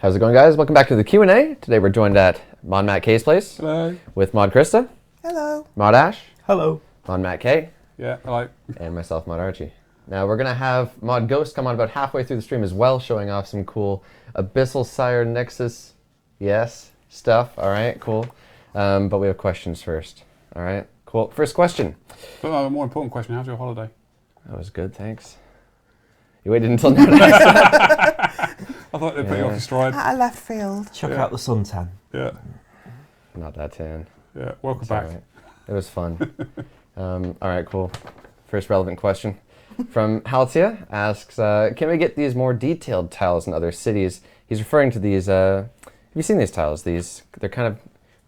How's it going, guys? Welcome back to the Q&A. Today we're joined at Mod Matt K's place. Hello. With Mod Krista. Hello. Mod Ash. Hello. Mod Matt K. Yeah, hello. And myself, Mod Archie. Now we're going to have Mod Ghost come on about halfway through the stream as well, showing off some cool Abyssal Sire Nexus, stuff. All right, cool. But we have questions first. All right, cool. First question. But a more important question, how's your holiday? That was good, thanks. You waited until now to ask. I thought they'd put you off your stride. At a left field. Chuck out the suntan. Yeah. Not that tan. Yeah, welcome It's back. all right. It was fun. All right, cool. First relevant question from Haltia asks, can we get these more detailed tiles in other cities? He's referring to these, have you seen these tiles? They're kind of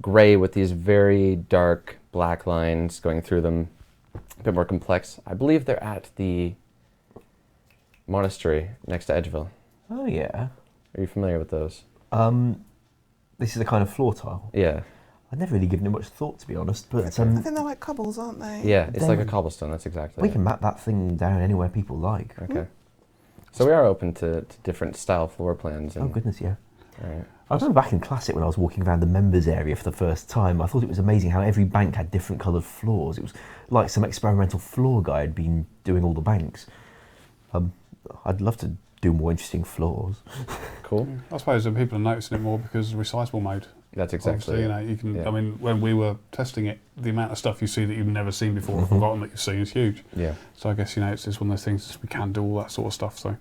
gray with these very dark black lines going through them, a bit more complex. I believe they're at the monastery next to Edgeville. Oh yeah. Are you familiar with those? This is a kind of floor tile. Yeah. I've never really given it much thought, to be honest, but I think they're like cobbles, aren't they? Yeah, it's like a cobblestone, that's exactly we it. can map that thing down anywhere people like. Okay. So we are open to different style floor plans. And, Oh goodness, yeah. all right. I remember back in Classic when I was walking around the members area for the first time, I thought it was amazing how every bank had different coloured floors. It was like some experimental floor guy had been doing all the banks. I'd love to do more interesting floors. Cool. I suppose that people are noticing it more because of recyclable mode. That's exactly it. You know, you can. Yeah. I mean, when we were testing it, the amount of stuff you see that you've never seen before or forgotten that you've seen is huge. Yeah. So I guess, you know, it's one of those things, we can do all that sort of stuff. So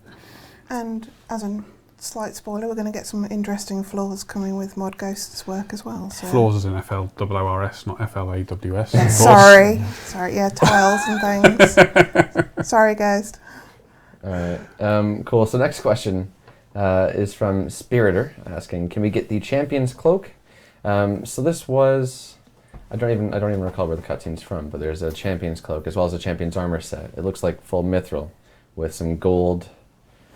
And as a slight spoiler, we're going to get some interesting floors coming with Mod Ghost's work as well. So. floors is in FLOORS, not FLAWS. Yeah, sorry, yeah, tiles and things. Sorry, Ghost. All right. Cool. So next question is from Spiritor asking, can we get the Champion's Cloak? So this was, I don't even recall where the cutscene's from, but there's a Champion's Cloak as well as a Champion's Armor set. It looks like full mithril with some gold.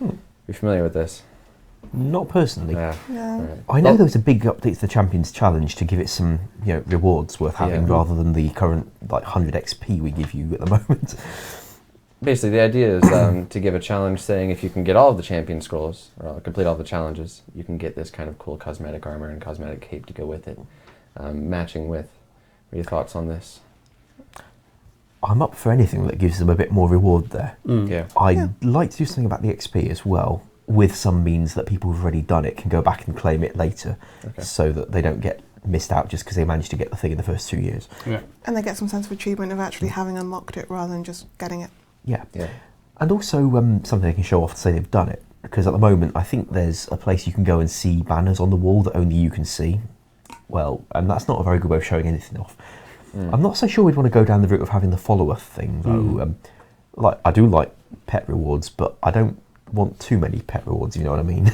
You familiar with this? Not personally. Yeah. Yeah. All right. I know there was a big update to the Champions Challenge to give it some, rewards worth having rather than the current 100 XP we give you at the moment. Basically, the idea is to give a challenge saying if you can get all of the champion scrolls, or complete all the challenges, you can get this kind of cool cosmetic armor and cosmetic cape to go with it, matching with. What are your thoughts on this? I'm up for anything that gives them a bit more reward there. Yeah. I'd like to do something about the XP as well, with some means that people who've already done it can go back and claim it later, so that they don't get missed out just because they managed to get the thing in the first 2 years. Yeah. And they get some sense of achievement of actually having unlocked it rather than just getting it. Yeah. Yeah. And also something they can show off to say they've done it, because at the moment I think there's a place you can go and see banners on the wall that only you can see. Well, and that's not a very good way of showing anything off. I'm not so sure we'd want to go down the route of having the follower thing though. I do like pet rewards, but I don't want too many pet rewards, you know what I mean?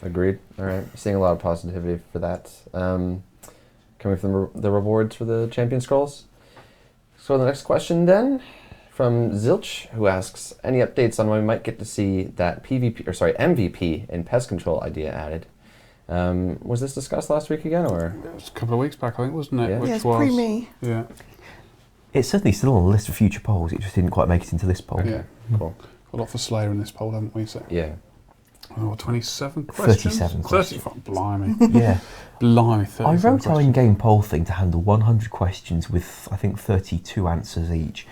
Agreed. All right. Seeing a lot of positivity for that. Coming from the rewards for the champion scrolls. So the next question then, from Zilch, who asks, any updates on when we might get to see that MVP in pest control idea added? Was this discussed last week again, or? It was a couple of weeks back, I think, wasn't it? Yeah. Which Yeah, it's was pre-me. Yeah. It's certainly still on the list for future polls, it just didn't quite make it into this poll. Yeah. Cool. Got a lot for Slayer in this poll, haven't we? So, Yeah. 27 questions? 37 questions. 30, blimey. Yeah. Blimey, 37 I wrote our questions. in-game poll thing to handle 100 questions with, I think, 32 answers each.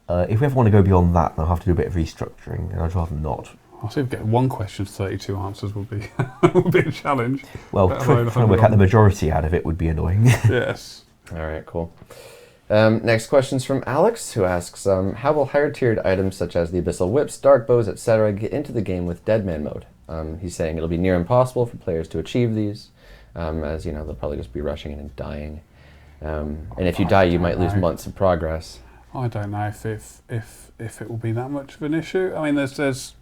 If we ever want to go beyond that, then I'll have to do a bit of restructuring, and I'd rather not. I'll see if we get one question, 32 answers would be would be a challenge. Well, Better trying load to work out the 100. majority out of it would be annoying. Yes. All right, cool. Next question's from Alex, who asks, how will higher tiered items such as the Abyssal Whips, Dark Bows, etc. get into the game with Deadman Mode? He's saying it'll be near impossible for players to achieve these, as you know, they'll probably just be rushing in and dying. And if you die, you might lose months of progress. I don't know if it will be that much of an issue. I mean, there's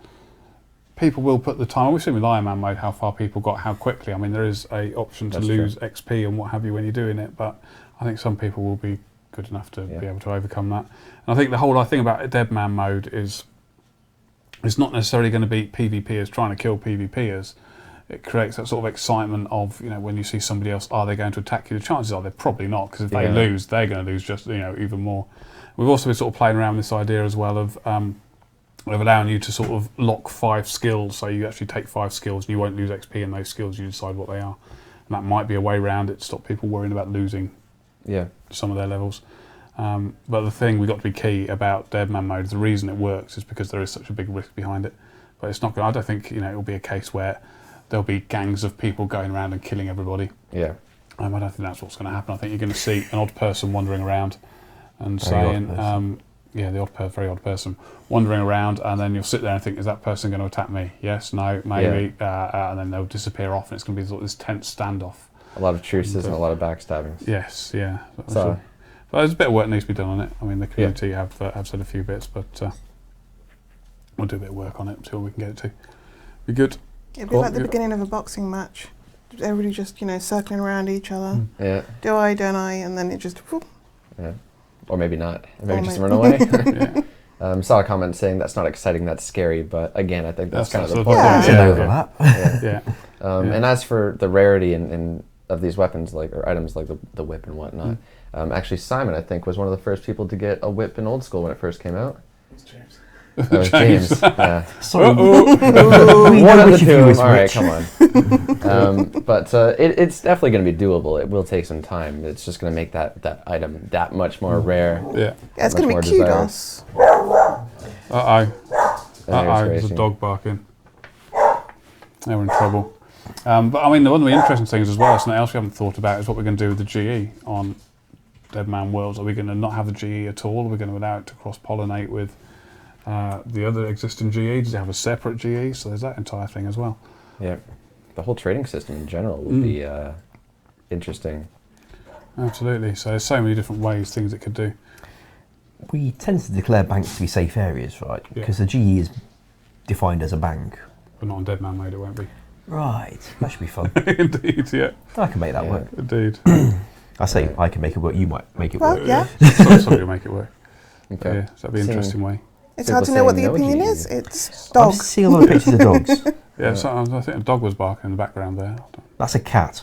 people will put the time. We've seen with Iron Man mode how far people got, how quickly. I mean, there is a option to lose XP and what have you when you're doing it, but I think some people will be good enough to be able to overcome that. And I think the whole thing about Deadman mode is it's not necessarily going to beat PvPers trying to kill PvPers. It creates that sort of excitement of, when you see somebody else, are they going to attack you? The chances are they're probably not, because if they lose, they're going to lose just, even more. We've also been sort of playing around with this idea as well of of allowing you to sort of lock 5 skills. So you actually take 5 skills and you won't lose XP in those skills. You decide what they are. And that might be a way around it to stop people worrying about losing some of their levels. But the thing we've got to be key about Deadman Mode, the reason it works is because there is such a big risk behind it. But it's not going. I don't think it'll be a case where there'll be gangs of people going around and killing everybody. Yeah. I don't think that's what's going to happen. I think you're going to see an odd person wandering around and saying, very odd person wandering around, and then you'll sit there and think, is that person going to attack me? Yes, no, maybe, and then they'll disappear off, and it's going to be sort of this tense standoff. A lot of truces and a lot of backstabbings. Yes, yeah. So, but there's a bit of work that needs to be done on it. I mean, the community have said a few bits, but we'll do a bit of work on it until we can get it to be good. It'd be like the beginning of a boxing match. Everybody just, circling around each other. Yeah. Do I, don't I? And then it just... Whoop. Yeah. Or maybe not. Maybe just run away. Yeah. Saw a comment saying that's not exciting, that's scary, but again, I think that's kind of the point. Yeah. It's an overlap. Yeah. And as for the rarity of these weapons, or items like the whip and whatnot, actually Simon, I think, was one of the first people to get a whip in Old School when it first came out. It's James. That was James. Yeah. Sorry. One of the two. All right, come on. But it's definitely going to be doable. It will take some time. It's just going to make that item that much more rare. Yeah. It's going to be kudos. There's a dog barking. They're in trouble. But I mean, one of the interesting things as well, something else we haven't thought about, is what we're going to do with the GE on Deadman Worlds. Are we going to not have the GE at all? Are we going to allow it to cross-pollinate with the other existing GE? Does it have a separate GE? So there's that entire thing as well. Yeah. The whole trading system in general would be interesting. Absolutely. So there's so many different things it could do. We tend to declare banks to be safe areas, right? Yeah. Because the GE is defined as a bank. But not on Deadman Mode, it won't be. Right. That should be fun. Indeed, yeah. I can make that work. Indeed. I say I can make it work. You might make it work. Well, yeah. Somebody will make it work. Okay. Yeah, so that'd be an interesting way. It's hard to know what the opinion is. It's I'm dogs. seeing a lot of pictures of dogs. Yeah, so I think a dog was barking in the background there. That's a cat.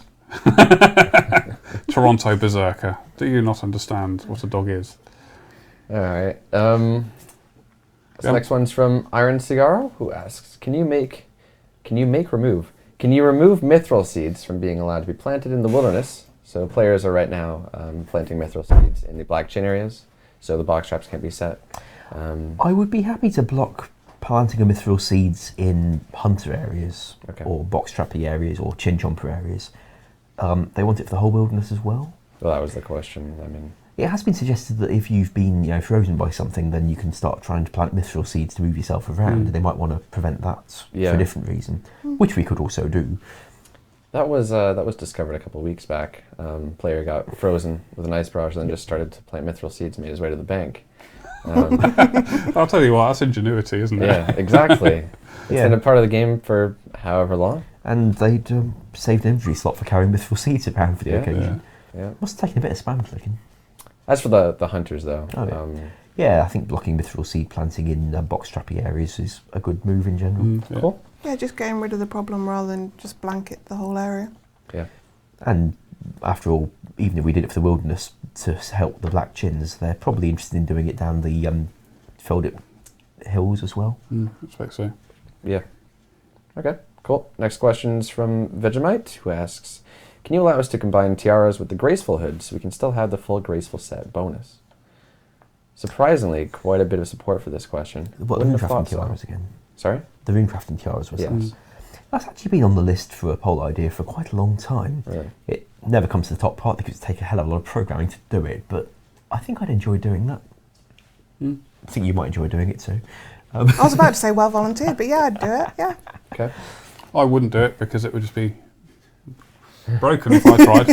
Toronto Berserker. Do you not understand what a dog is? All right. The next one's from Iron Cigaro, who asks, Can you remove Mithril Seeds from being allowed to be planted in the wilderness? So players are right now planting Mithril Seeds in the black chin areas, so the box traps can't be set. I would be happy to block planting of Mithril Seeds in hunter areas or box trappy areas or chin chomper areas. They want it for the whole wilderness as well. Well, that was the question. I mean, it has been suggested that if you've been frozen by something, then you can start trying to plant Mithril Seeds to move yourself around. And they might want to prevent that for a different reason, which we could also do. That was discovered a couple of weeks back. Player got frozen with an ice barrage, and then just started to plant Mithril Seeds and made his way to the bank. I'll tell you what, that's ingenuity, isn't it? Yeah, exactly. It's been a part of the game for however long. And they'd saved an inventory slot for carrying Mithril Seeds around for the occasion. Yeah. Must have taken a bit of spam clicking. As for the hunters, though, I think blocking Mithril Seed planting in box trappy areas is a good move in general. Cool. Yeah, just getting rid of the problem rather than just blanket the whole area. Yeah. And after all, even if we did it for the wilderness to help the black chins, they're probably interested in doing it down the Feldip hills as well. I expect so. Yeah. Okay, cool. Next question's from Vegemite, who asks, Can you allow us to combine Tiaras with the Graceful hood so we can still have the full Graceful set bonus? Surprisingly, quite a bit of support for this question. What, the runecrafting tiaras again? Sorry? The runecrafting tiaras was Yes. That's actually been on the list for a poll idea for quite a long time. Really? It never comes to the top part because it takes a hell of a lot of programming to do it, but I think I'd enjoy doing that. I think you might enjoy doing it too. I was about to say well volunteered, but yeah, I'd do it, yeah. Okay. I wouldn't do it because it would just be broken if I tried.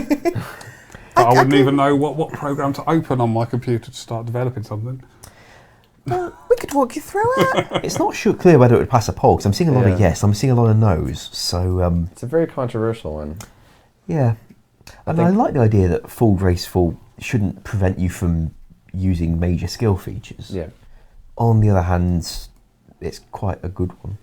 But I wouldn't even know what program to open on my computer to start developing something. Well, we could walk you through it. It's not clear whether it would pass a poll because I'm seeing a lot of yes, I'm seeing a lot of no's. So it's a very controversial one. Yeah, and I like the idea that full Graceful shouldn't prevent you from using major skill features. Yeah. On the other hand, it's quite a good one.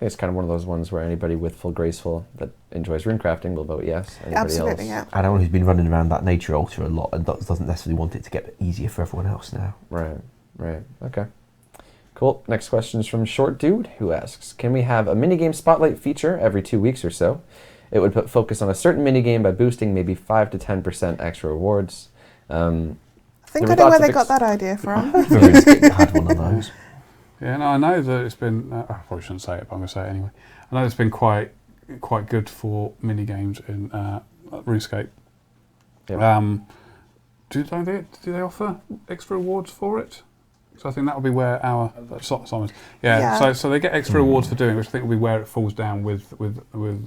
It's kind of one of those ones where anybody with full Graceful that enjoys runecrafting will vote yes. Anybody Absolutely, else, yeah. And anyone who's been running around that nature altar a lot and doesn't necessarily want it to get easier for everyone else now. Right. Okay. Cool. Next question is from Short Dude, who asks, can we have a minigame spotlight feature every 2 weeks or so? It would put focus on a certain minigame by boosting maybe 5 to 10% extra rewards. I think I know where they got that idea from. RuneScape had one of those. Yeah, no, I know that it's been. I probably shouldn't say it, but I'm going to say it anyway. I know it's been quite good for mini games in RuneScape. Yep. Do they offer extra rewards for it? So I think that will be where our Simon. So they get extra rewards for doing it, which I think will be where it falls down with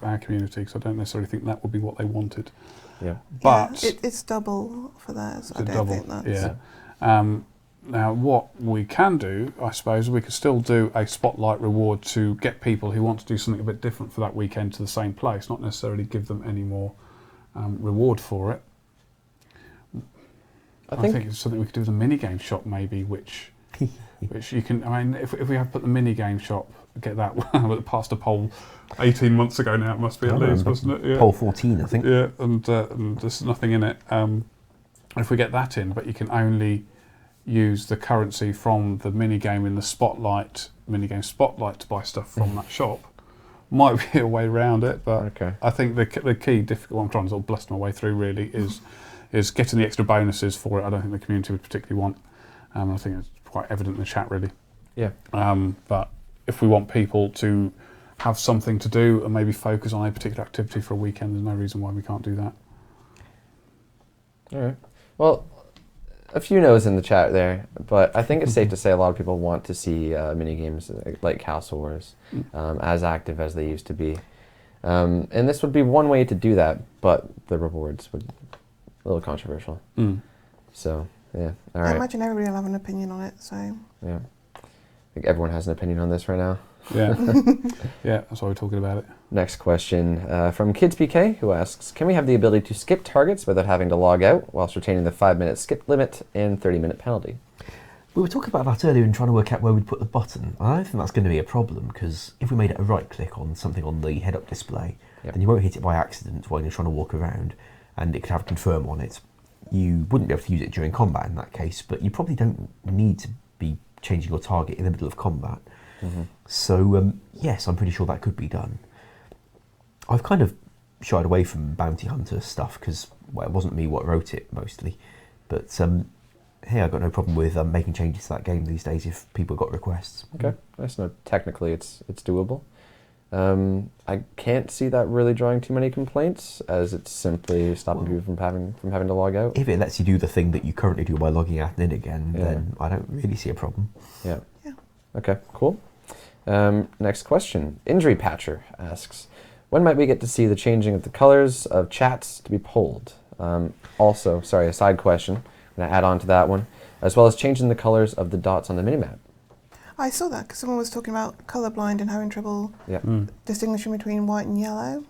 our community. So I don't necessarily think that would be what they wanted. Yeah, but it's double for theirs. I don't think that's. Yeah. Now, what we can do, I suppose, we could still do a spotlight reward to get people who want to do something a bit different for that weekend to the same place, not necessarily give them any more reward for it. I think it's something we could do with a minigame shop, maybe, which you can. I mean, if we have put the minigame shop, get that past a poll 18 months ago now, it must be at least, wasn't it? Yeah. Poll 14, I think. Yeah, and there's nothing in it. If we get that in, but you can only use the currency from the minigame in the minigame spotlight to buy stuff from that shop. Might be a way around it, but I think the key difficult one I'm trying to sort of bluster my way through really is getting the extra bonuses for it. I don't think the community would particularly want. I think it's quite evident in the chat really. Yeah. But if we want people to have something to do and maybe focus on a particular activity for a weekend, there's no reason why we can't do that. All right. Well, a few no's in the chat there, but I think it's safe to say a lot of people want to see minigames like Castle Wars as active as they used to be. And this would be one way to do that, but the rewards would be a little controversial. So, yeah, all right. I imagine everybody will have an opinion on it, so... Yeah. I think everyone has an opinion on this right now. Yeah, yeah, that's why we're talking about it. Next question from KidsPK, who asks, can we have the ability to skip targets without having to log out whilst retaining the 5-minute skip limit and 30-minute penalty? We were talking about that earlier and trying to work out where we'd put the button. I don't think that's going to be a problem, because if we made it a right click on something on the head-up display, then you won't hit it by accident while you're trying to walk around, and it could have confirm on it. You wouldn't be able to use it during combat in that case, but you probably don't need to be changing your target in the middle of combat. So, yes, I'm pretty sure that could be done. I've kind of shied away from bounty hunter stuff because, well, it wasn't me what wrote it mostly. But, hey, I've got no problem with making changes to that game these days if people got requests. Okay, nice. No, technically it's doable. I can't see that really drawing too many complaints, as it's simply stopping people from having to log out. If it lets you do the thing that you currently do by logging out and in again, then I don't really see a problem. Yeah. Okay, cool. Next question. Injury Patcher asks, when might we get to see the changing of the colors of chats to be pulled? Also, sorry, a side question. I'm going to add on to that one, as well as changing the colors of the dots on the minimap. I saw that because someone was talking about colourblind and having trouble distinguishing between white and yellow,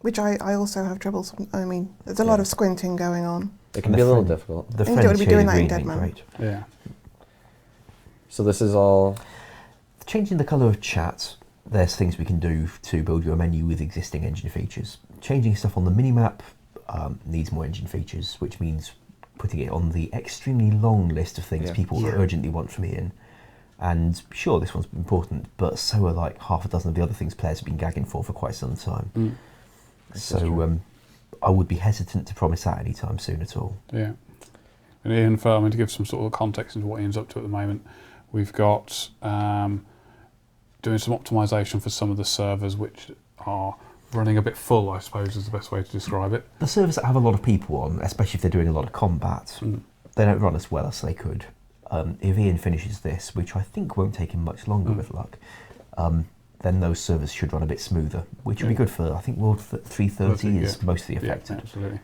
which I also have trouble. I mean, there's a lot of squinting going on. It can be a little difficult. I think you ought to be doing that in Deadman. Yeah. So this is all... Changing the colour of chat, there's things we can do to build your menu with existing engine features. Changing stuff on the minimap needs more engine features, which means putting it on the extremely long list of things people urgently want from Ian. And sure, this one's important, but so are like half a dozen of the other things players have been gagging for quite some time. So I would be hesitant to promise that anytime soon at all. Yeah. And Ian, to give some sort of context into what Ian's up to at the moment, we've got doing some optimisation for some of the servers which are running a bit full, I suppose is the best way to describe it. The servers that have a lot of people on, especially if they're doing a lot of combat, they don't run as well as they could. If Ian finishes this, which I think won't take him much longer with luck, then those servers should run a bit smoother, which will be good for, I think World 330 is mostly affected. Yeah, absolutely.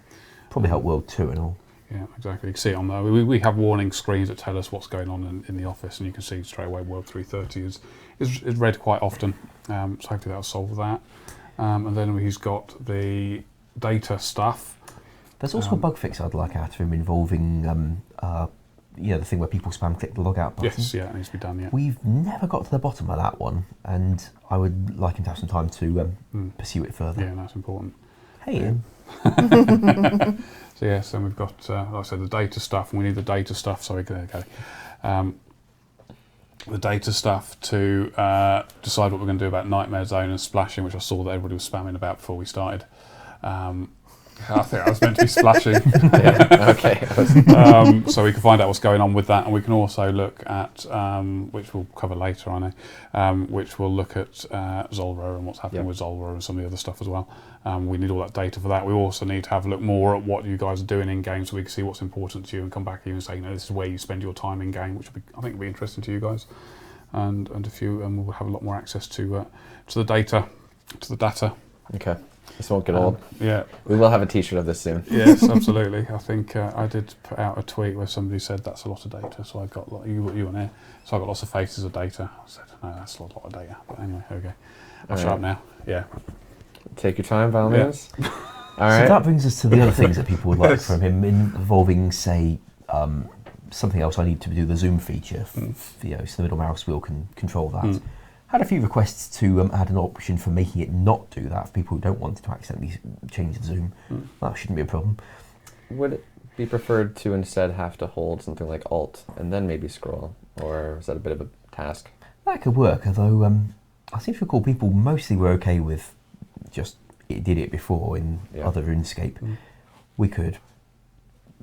Probably help World 2 and all. Yeah, exactly. You can see it on there. We have warning screens that tell us what's going on in the office, and you can see straight away World 330 is read quite often. So hopefully that'll solve that. And then he's got the data stuff. There's also a bug fix I'd like out of him involving the thing where people spam click the logout button. Yes, yeah, it needs to be done, yeah. We've never got to the bottom of that one, and I would like him to have some time to pursue it further. Yeah, that's important. Hey, Ian. So yes, and we've got, like I said, the data stuff, and we need the data stuff. Sorry, there you go. the data stuff to decide what we're going to do about Nightmare Zone and splashing, which I saw that everybody was spamming about before we started. I think I was meant to be splashing. Okay. So we can find out what's going on with that, and we can also look at, which we'll cover later, I know, which we'll look at Zulrah and what's happening with Zulrah and some of the other stuff as well. We need all that data for that. We also need to have a look more at what you guys are doing in game, so we can see what's important to you and come back to you and say, this is where you spend your time in game, which I think will be interesting to you guys, and we'll have a lot more access to the data, Okay. This won't get old. Yeah. We will have a t-shirt of this soon. Yes, absolutely. I think I did put out a tweet where somebody said that's a lot of data, so I got you on air. So I got lots of faces of data. I said, no, that's a lot of data. But anyway, okay. I'll shut up now. Yeah. Take your time, by all means. All right. So that brings us to the other things that people would like from him, involving, say, something else. I need to do the zoom feature, so the middle mouse wheel can control that. Had a few requests to add an option for making it not do that for people who don't want to accidentally change the zoom. That shouldn't be a problem. Would it be preferred to instead have to hold something like Alt and then maybe scroll, or is that a bit of a task? That could work, although I seem to recall people mostly were okay with just it did it before in other RuneScape. We could,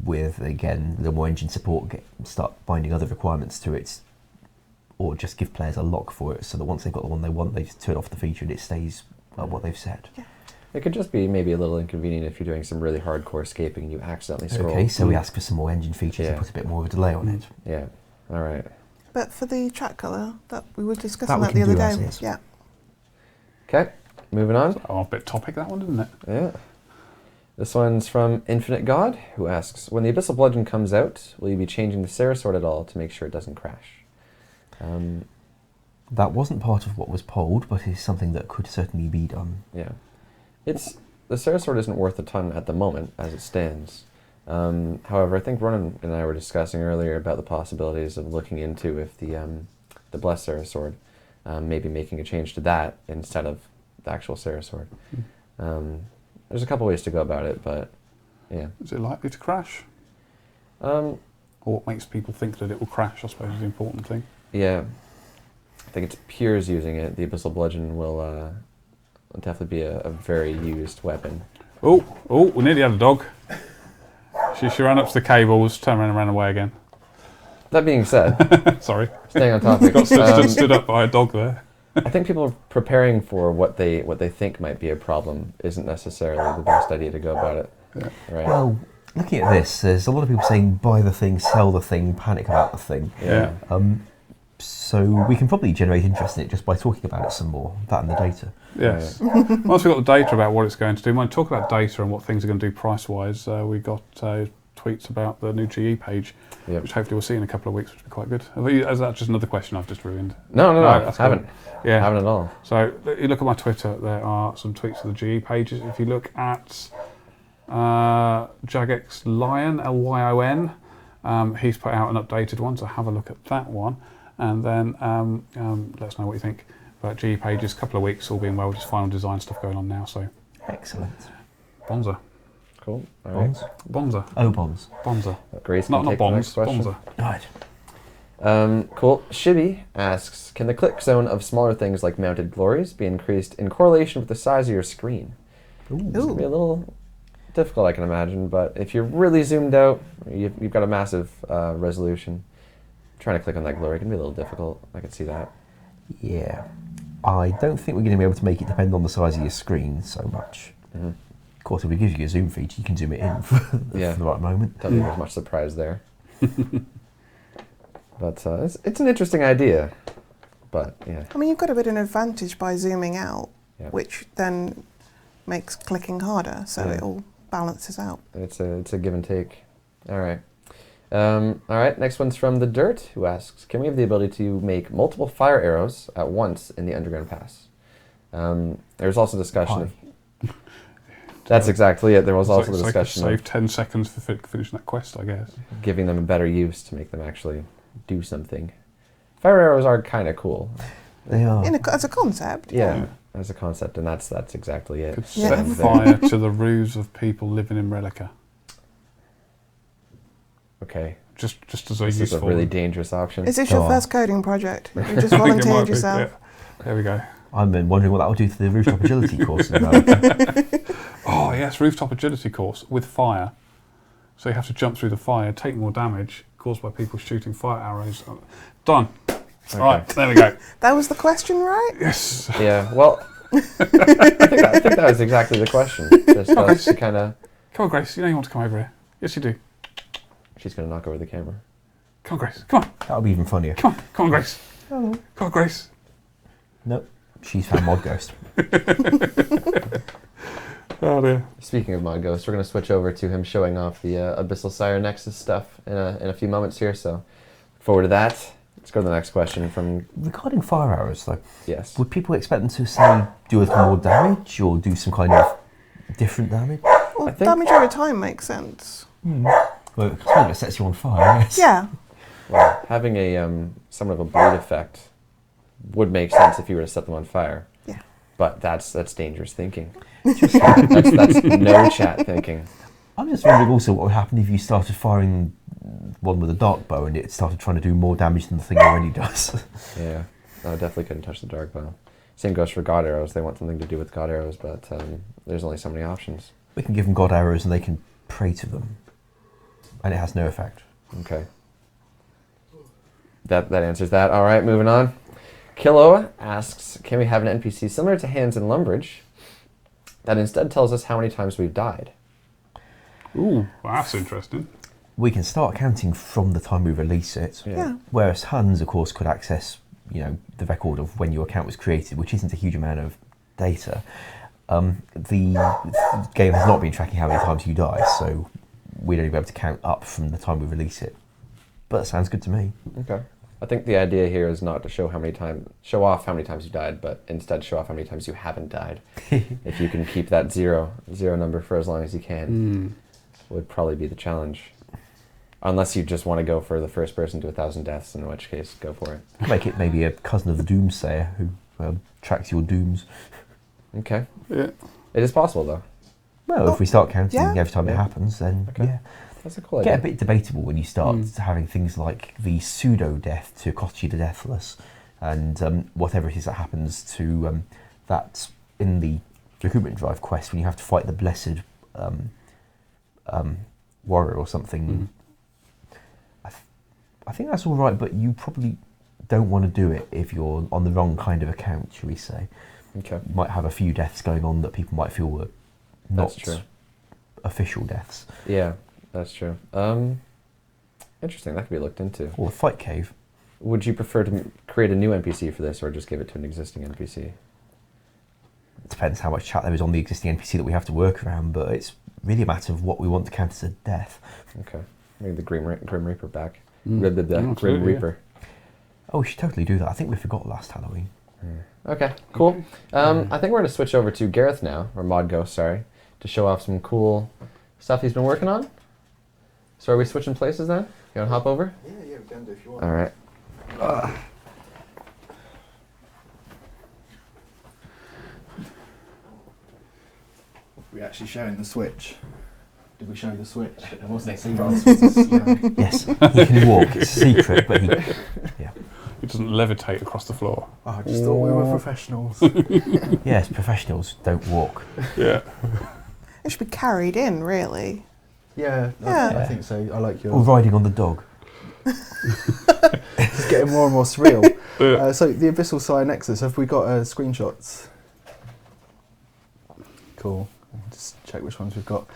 with again the more engine support, start binding other requirements to it, or just give players a lock for it, so that once they've got the one they want, they just turn off the feature and it stays at what they've set. Yeah. It could just be maybe a little inconvenient if you're doing some really hardcore scaping and you accidentally scroll. Okay, so we ask for some more engine features and put a bit more of a delay on it. Yeah, all right. But for the track colour, that we were discussing that the other day. Yeah. Okay, moving on. A bit topic, that one, isn't it? Yeah. This one's from Infinite God, who asks, when the Abyssal Bludgeon comes out, will you be changing the Sarah Sword at all to make sure it doesn't crash? That wasn't part of what was polled, but is something that could certainly be done. Yeah. The Sarah Sword isn't worth a ton at the moment, as it stands. However, I think Ronan and I were discussing earlier about the possibilities of looking into if the Blessed Sarah Sword, maybe making a change to that instead of the actual Sarah Sword. There's a couple ways to go about it, but yeah. Is it likely to crash? Or what makes people think that it will crash, I suppose, is the important thing. Yeah. I think it's Pures using it. The Abyssal Bludgeon will definitely be a very used weapon. Oh, we nearly had a dog. She ran up to the cables, turned around and ran away again. That being said, sorry, staying on topic, got stood up by a dog there. I think people preparing for what they think might be a problem isn't necessarily the best idea to go about it. Yeah. Right. Well, looking at this, there's a lot of people saying buy the thing, sell the thing, panic about the thing. Yeah. So we can probably generate interest in it just by talking about it some more, that and the data. Yes. Once we've got the data about what it's going to do, when we talk about data and what things are going to do price-wise, we got tweets about the new GE page, which hopefully we'll see in a couple of weeks, which will be quite good. Is that just another question I've just ruined? No, I haven't. Yeah. Haven't at all. So you look at my Twitter, there are some tweets of the GE pages. If you look at Jagex Lion, Lyon, he's put out an updated one, so have a look at that one. And then let us know what you think about GE pages. A couple of weeks, all being well, just final design stuff going on now. So excellent. Bonza. Cool. All Bonds? right. Bonza. Oh, bonds. Bonza. Grace, not bonds. Bonza. Right. Cool. Shibby asks, can the CLIQ zone of smaller things like mounted glories be increased in correlation with the size of your screen? It's going to be a little difficult, I can imagine, but if you're really zoomed out, you've got a massive resolution, trying to click on that glory can be a little difficult. I can see that. Yeah. I don't think we're going to be able to make it depend on the size of your screen so much. Of course, if it gives you a zoom feature, you can zoom it in for the right moment. Don't think there's much surprise there. But it's an interesting idea. But yeah. I mean, you've got a bit of an advantage by zooming out, which then makes clicking harder, so it all balances out. It's a give and take. All right. All right, next one's from The Dirt, who asks, can we have the ability to make multiple fire arrows at once in the Underground Pass? There's also discussion of... That's exactly it. There was also the discussion save 10 seconds for finishing that quest, I guess. Giving them a better use to make them actually do something. Fire arrows are kind of cool. They are. As a concept. Yeah, as a concept, and that's exactly it. Could set fire to the roofs of people living in Relica. Okay, just as a This useful. is a really dangerous option. Is this your first coding project? You just I think it might volunteered be, yourself. yeah. There we go. I've been wondering what that will do to the rooftop agility course as well. Oh yes, rooftop agility course with fire. So you have to jump through the fire, take more damage caused by people shooting fire arrows. Done. Okay. Right, there we go. That was the question, right? Yes. Yeah, well, I think that was exactly the question. Just us to kind of... Come on, Grace. You know you want to come over here. Yes, you do. She's going to knock over the camera. Come on, Grace. Come on. That'll be even funnier. Come on, Grace. Hello. Come on, Grace. Nope. She's found Mod Ghost. Oh dear. Speaking of Mod Ghost, we're going to switch over to him showing off the Abyssal Sire Nexus stuff in a few moments here, so look forward to that. Let's go to the next question from... Regarding fire arrows, though, Yes. would people expect them to, say, do a little more damage or do some kind of different damage? Well, I think- damage over time makes sense. Well, it kind of sets you on fire, yes. Yeah. Well, having a somewhat of a bleed effect would make sense if you were to set them on fire. Yeah. But that's dangerous thinking. that's no chat thinking. I'm just wondering also what would happen if you started firing one with a dark bow and it started trying to do more damage than the thing already does. Yeah, I definitely couldn't touch the dark bow. Same goes for god arrows. They want something to do with god arrows, but there's only so many options. We can give them god arrows and they can pray to them. And it has no effect. Okay. That answers that. All right, moving on. Kilo asks, can we have an NPC similar to Hands in Lumbridge that instead tells us how many times we've died? Ooh, well, that's interesting. We can start counting from the time we release it. Yeah. Whereas Hans, of course, could access, the record of when your account was created, which isn't a huge amount of data. The game has not been tracking how many times you die, so we'd only be able to count up from the time we release it. But that sounds good to me. Okay. I think the idea here is not to show off how many times you died, but instead show off how many times you haven't died. If you can keep that zero number for as long as you can, would probably be the challenge. Unless you just want to go for the first person to 1,000 deaths, in which case, go for it. Make it maybe a cousin of the Doomsayer who tracks your dooms. Okay. Yeah. It is possible, though. Well, if we start counting every time it Yeah. happens, then Okay. yeah. That's a cool idea. Get a bit debatable when you start having things like the pseudo-death to cost you the deathless, and whatever it is that happens to that in the recruitment drive quest when you have to fight the blessed warrior or something. I think that's all right, but you probably don't want to do it if you're on the wrong kind of account, shall we say. Okay. You might have a few deaths going on that people might feel were not That's true. official deaths. Yeah, that's true. Interesting. That could be looked into. Or a fight cave. Would you prefer to create a new NPC for this, or just give it to an existing NPC? It depends how much chat there is on the existing NPC that we have to work around, but it's really a matter of what we want to count as a death. Okay. Maybe the Grim Reaper back. Mm. The Grim Absolutely, Reaper. Oh, we should totally do that. I think we forgot last Halloween. Okay, cool. I think we're going to switch over to Gareth now, or Mod Ghost, sorry, to show off some cool stuff he's been working on. So are we switching places then? You want to hop over? Yeah, we can do if you want. All right. We're actually showing the switch. Did we show the switch? It wasn't Yes, he can walk. It's a secret, but he... Yeah. It doesn't levitate across the floor. Oh, I just thought we were professionals. Yes, professionals don't walk. Yeah. It should be carried in, really. Yeah, Yeah. I think so. I like your... Or riding on the dog. It's getting more and more surreal. Yeah. So the Abyssal Sire Nexus, have we got screenshots? Cool. Just check which ones we've got.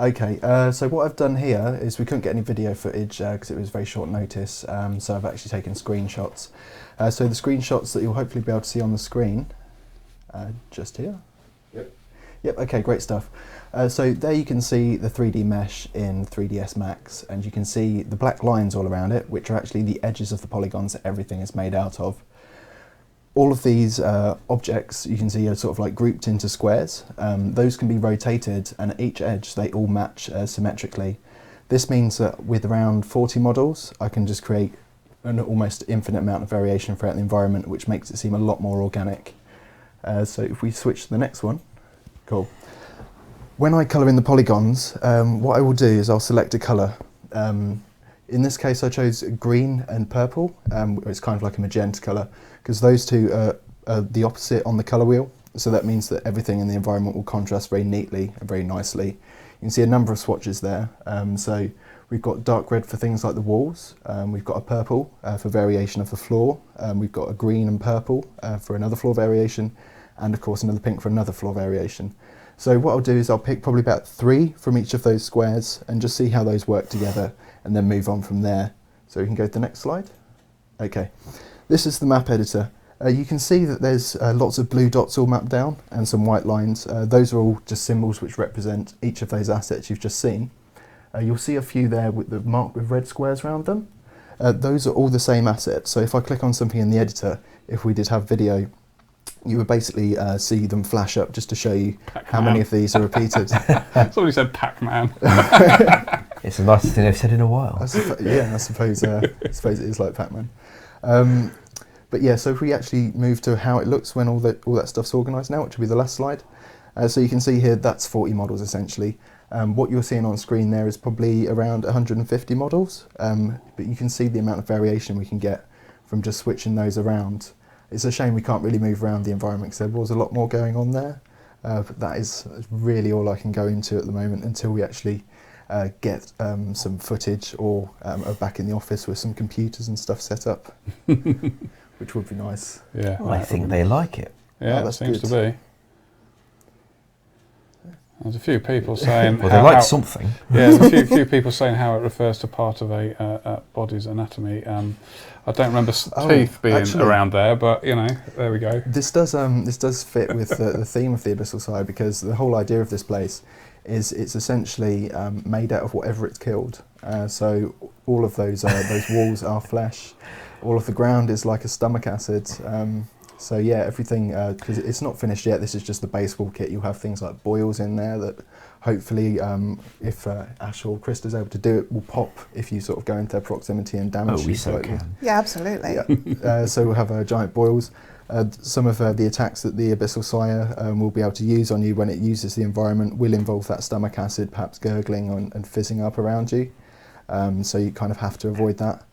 Okay, so what I've done here is we couldn't get any video footage because it was very short notice, so I've actually taken screenshots. So the screenshots that you'll hopefully be able to see on the screen, just here. Yep, okay, great stuff. So there you can see the 3D mesh in 3ds Max, and you can see the black lines all around it, which are actually the edges of the polygons that everything is made out of. All of these objects you can see are sort of like grouped into squares. Those can be rotated, and at each edge they all match symmetrically. This means that with around 40 models I can just create an almost infinite amount of variation throughout the environment, which makes it seem a lot more organic. So if we switch to the next one, cool. When I colour in the polygons, what I will do is I'll select a colour. In this case, I chose green and purple. It's kind of like a magenta colour, because those two are the opposite on the colour wheel. So that means that everything in the environment will contrast very neatly and very nicely. You can see a number of swatches there. So we've got dark red for things like the walls. We've got a purple for variation of the floor. We've got a green and purple for another floor variation. And of course another pink for another floor variation. So what I'll do is I'll pick probably about 3 from each of those squares and just see how those work together and then move on from there. So we can go to the next slide. Okay, this is the map editor. You can see that there's lots of blue dots all mapped down and some white lines. Those are all just symbols which represent each of those assets you've just seen. You'll see a few there marked with red squares around them. Those are all the same assets. So if I click on something in the editor, if we did have video, you would basically see them flash up just to show you how many of these are repeated. Somebody said Pac-Man. It's the nicest thing they've said in a while. I suppose it is like Pac-Man. But yeah, so if we actually move to how it looks when all that stuff's organised now, which will be the last slide. So you can see here that's 40 models essentially. What you're seeing on screen there is probably around 150 models, but you can see the amount of variation we can get from just switching those around. It's a shame we can't really move around the environment because there was a lot more going on there, but that is really all I can go into at the moment until we actually get some footage or are back in the office with some computers and stuff set up, which would be nice. Yeah, I think they like it. Yeah, that seems good. to be. There's a few people saying... Well, they like something. Yeah, there's a few people saying how it refers to part of a body's anatomy. I don't remember teeth being actually, around there, but you know, there we go. This does fit with the theme of the Abyssal Side, because the whole idea of this place is it's essentially made out of whatever it's killed. So all of those walls are flesh. All of the ground is like a stomach acid. So yeah, everything, because it's not finished yet, this is just the base wall kit. You'll have things like boils in there that hopefully, if Ash or Chris is able to do it, will pop if you sort of go into their proximity and damage you slightly. Yeah, absolutely. Yeah. So we'll have giant boils. Some of the attacks that the Abyssal Sire will be able to use on you when it uses the environment will involve that stomach acid, perhaps gurgling and fizzing up around you. So you kind of have to avoid that.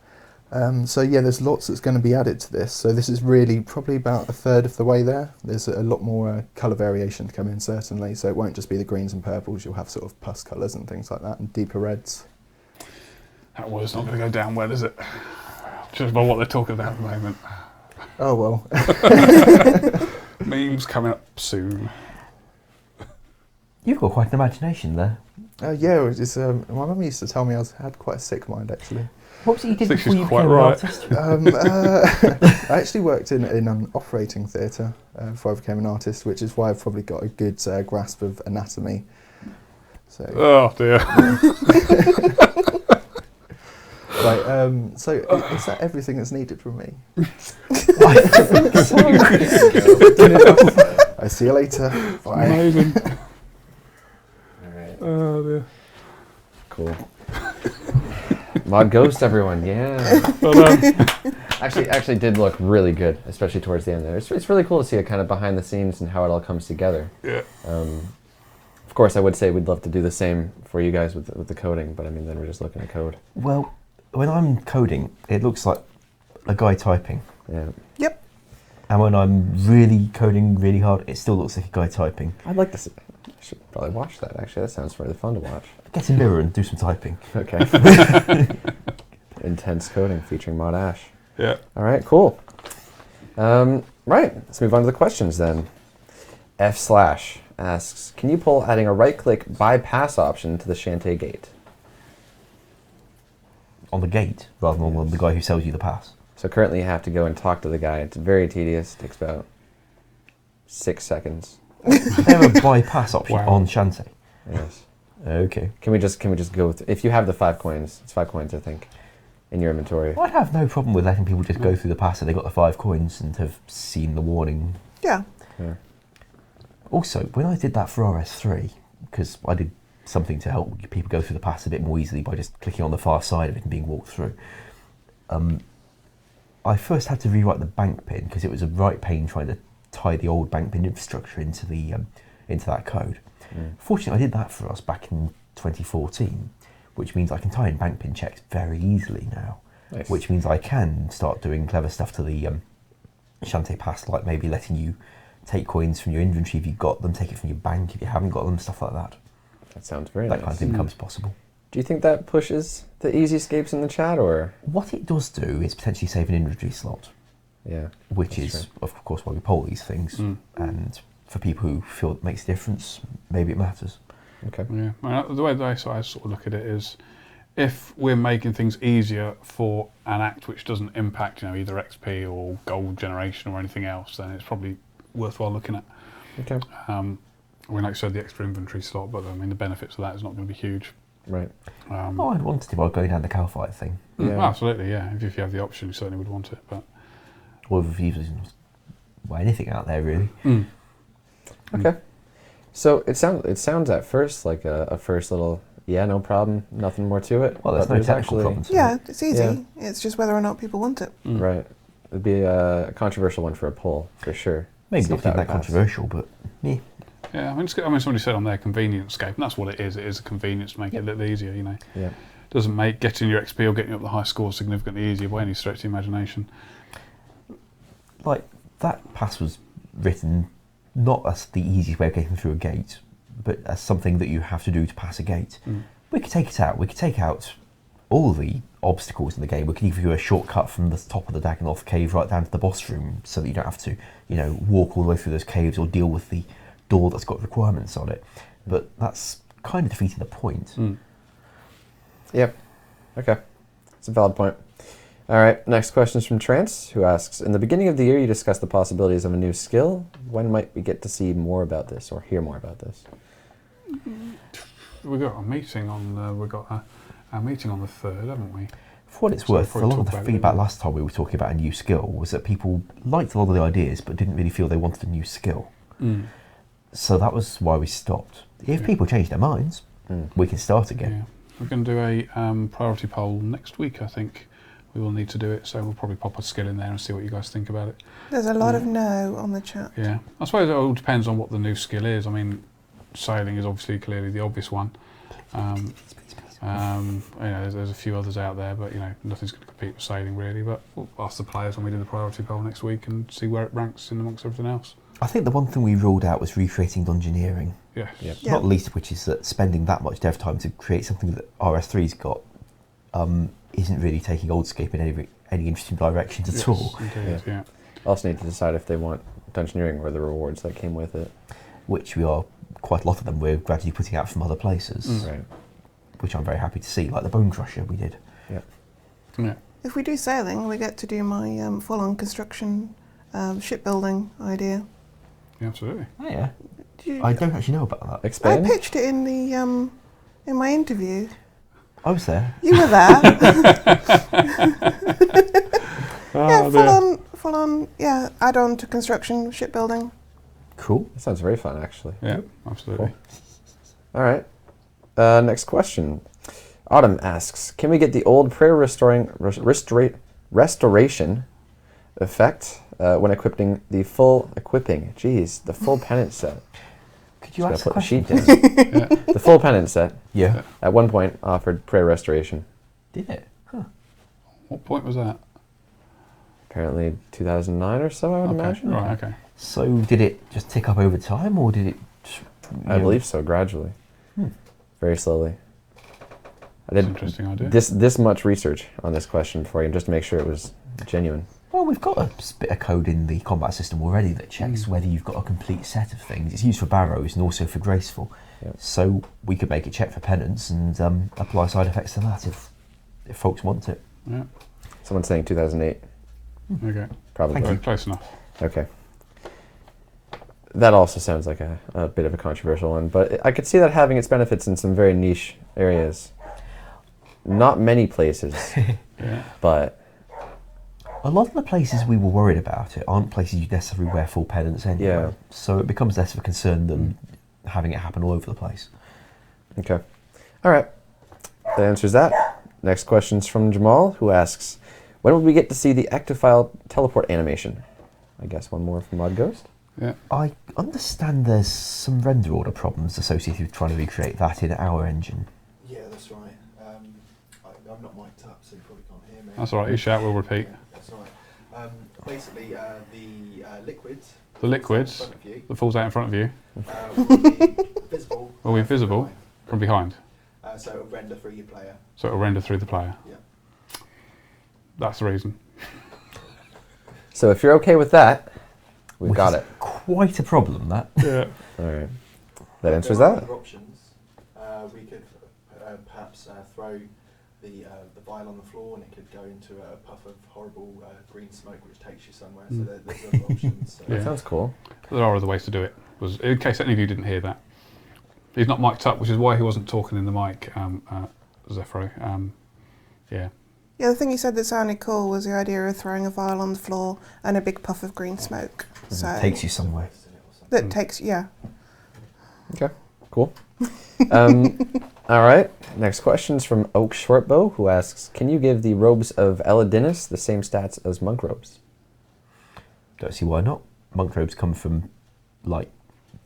So yeah, there's lots that's going to be added to this. So this is really probably about a third of the way there. There's a lot more colour variation to come in, certainly. So it won't just be the greens and purples. You'll have sort of pus colours and things like that, and deeper reds. That word's not going to go down well, is it? Just by what they're talking about at the moment. Oh well. Memes coming up soon. You've got quite an imagination there. Yeah, it's, my mum used to tell me I had quite a sick mind, actually. What was it you did before you quite became right. an artist? I actually worked in an operating theatre before I became an artist, which is why I've probably got a good grasp of anatomy. So. Oh dear. Right, so is that everything that's needed from me? I see you later. Bye. Amazing. Alright, Oh dear. cool. Mod Ghost, everyone, yeah. Actually did look really good, especially towards the end there. It's really cool to see it kind of behind the scenes and how it all comes together. Yeah. Of course, I would say we'd love to do the same for you guys with the coding, but I mean, then we're just looking at code. Well, when I'm coding, it looks like a guy typing. Yeah. Yep. And when I'm really coding really hard, it still looks like a guy typing. I'd like to see. I should probably watch that, actually. That sounds really fun to watch. Get a mirror and do some typing. Okay. Intense coding featuring Mod Ash. Yeah. All right, cool. Right, let's move on to the questions then. F/ asks, can you pull adding a right-click bypass option to the Shantae gate? On the gate, rather than on the guy who sells you the pass. So currently you have to go and talk to the guy. It's very tedious. It takes about 6 seconds. They have a bypass option Wow. on Shantae. Yes. Okay. Can we just go with, if you have the 5 coins, it's 5 coins I think, in your inventory. I'd have no problem with letting people just go through the pass if they got the 5 coins and have seen the warning. Yeah. Yeah. Also, when I did that for RS3, because I did something to help people go through the pass a bit more easily by just clicking on the far side of it and being walked through, I first had to rewrite the bank pin because it was a right pain trying to tie the old bank pin infrastructure into the into that code. Fortunately, I did that for us back in 2014, which means I can tie in bank pin checks very easily now. Nice. Which means I can start doing clever stuff to the Shantae Pass, like maybe letting you take coins from your inventory if you've got them, take it from your bank if you haven't got them, stuff like that. That sounds very nice. That kind of thing becomes possible. Do you think that pushes the easy escapes in the chat, or? What it does do is potentially save an inventory slot. Yeah. Which is, of course, why we poll these things. And for people who feel it makes a difference, maybe it matters. Okay. Yeah. Well, the way that I sort of look at it is, if we're making things easier for an act which doesn't impact, either XP or gold generation or anything else, then it's probably worthwhile looking at. Okay. Like I said, the extra inventory slot, but I mean the benefits of that is not going to be huge. Right. I'd want it if I was going down the cow fight thing. Yeah. Absolutely, yeah. If you have the option, you certainly would want it. But or if you've anything out there really. Okay. So it sounds at first like a first little no problem, nothing more to it. Well, there's no technical problems. Yeah, it's easy. Yeah. It's just whether or not people want it. Right. It'd be a controversial one for a poll, for sure. Maybe See not if that that would pass. controversial, but yeah. yeah, I mean somebody said on their convenience scape, and that's what it is. It is a convenience to make it a little easier. Yeah. Doesn't make getting your XP or getting up the high score significantly easier by any stretch of the imagination. Like, that pass was written not as the easiest way of getting through a gate, but as something that you have to do to pass a gate. We could take it out. We could take out all the obstacles in the game. We could give you a shortcut from the top of the Dagonoth cave right down to the boss room, so that you don't have to, walk all the way through those caves or deal with the door that's got requirements on it. But that's kind of defeating the point. Yep. Okay. It's a valid point. All right. Next question is from Trance, who asks, in the beginning of the year, you discussed the possibilities of a new skill. When might we get to see more about this or hear more about this? We got a meeting on our meeting on the 3rd, haven't we? For what it's So worth, a we'll lot of talk the about it feedback then. last time we were talking about a new skill was that people liked a lot of the ideas but didn't really feel they wanted a new skill. So that was why we stopped. If people change their minds, we can start again. Yeah. We're going to do a priority poll next week, I think. We will need to do it, so we'll probably pop a skill in there and see what you guys think about it. There's a lot of no on the chat. Yeah. I suppose it all depends on what the new skill is. I mean, sailing is obviously clearly the obvious one. There's a few others out there, but nothing's going to compete with sailing really. But we'll ask the players when we do the priority poll next week and see where it ranks in amongst everything else. I think the one thing we ruled out was recreating dungeoneering. Yes. Yep. Yeah. Not least of which is that spending that much dev time to create something that RS3's got isn't really taking Oldscape in any interesting directions at all. Indeed, yeah. Also need to decide if they want dungeoneering or the rewards that came with it. Which we are, quite a lot of them, we're gradually putting out from other places. Right. Which I'm very happy to see, like the Bone Crusher we did. Yeah. If we do sailing, we get to do my full-on construction shipbuilding idea. Yeah, absolutely. Oh yeah. Did you- I don't actually know about that. I Expand? pitched it in the in my interview. I was there. You were there. Oh, full on, add-on to construction shipbuilding. Cool. That sounds very fun, actually. Yeah, absolutely. All right. Next question. Autumn asks, can we get the old prayer restoration effect when equipping the full penance set? Could you Just ask a gotta put the question? sheet down. Yeah. The full penance set Yeah. at one point offered prayer restoration. Did it? Huh. What point was that? Apparently 2009 or so, I would imagine. Right, okay. So did it just tick up over time, or did it? I believe so, gradually. Very slowly. I That's did an interesting idea. this much research on this question for you, just to make sure it was genuine. Well, we've got a bit of code in the combat system already that checks whether you've got a complete set of things. It's used for barrows and also for Graceful. Yep. So we could make it check for penance and apply side effects to that if folks want it. Yeah. Someone's saying 2008. Okay. Probably. Thank you. Close enough. Okay. That also sounds like a bit of a controversial one, but I could see that having its benefits in some very niche areas. Not many places, Yeah. but A lot of the places we were worried about it aren't places you necessarily wear full penance anyway. Yeah. So it becomes less of a concern than having it happen all over the place. okay. All right. That answers that. Next question's from Jamal, who asks, when will we get to see the Actifile teleport animation? I guess one more from Odd Ghost. Yeah. I understand there's some render order problems associated with trying to recreate that in our engine. Yeah, that's right. so you probably can't hear me. That's all right. You shout, we'll repeat. That's all right. Basically, the liquids. The liquids that falls out in front of you will be visible. will be visible from behind. So it'll render through your player. So it'll render through the player. Yeah. That's the reason. So if you're okay with that, we've got it. Quite a problem, that. Yeah. All right. That answers there are that. other options. We could perhaps throw the vial on the floor, and it could go into a puff of horrible green smoke, which takes you somewhere. So there's other options. So. Yeah. That sounds cool. There are other ways to do it. In case any of you didn't hear that, he's not mic'd up, which is why he wasn't talking in the mic. Zephyro. Yeah. Yeah, the thing you said that sounded cool was the idea of throwing a vial on the floor and a big puff of green smoke. So It takes you somewhere. that takes, yeah. Okay, cool. All right, next question is from Oak Shortbow, who asks, can you give the robes of Elidinus the same stats as monk robes? Don't see why not. Monk robes come from, like,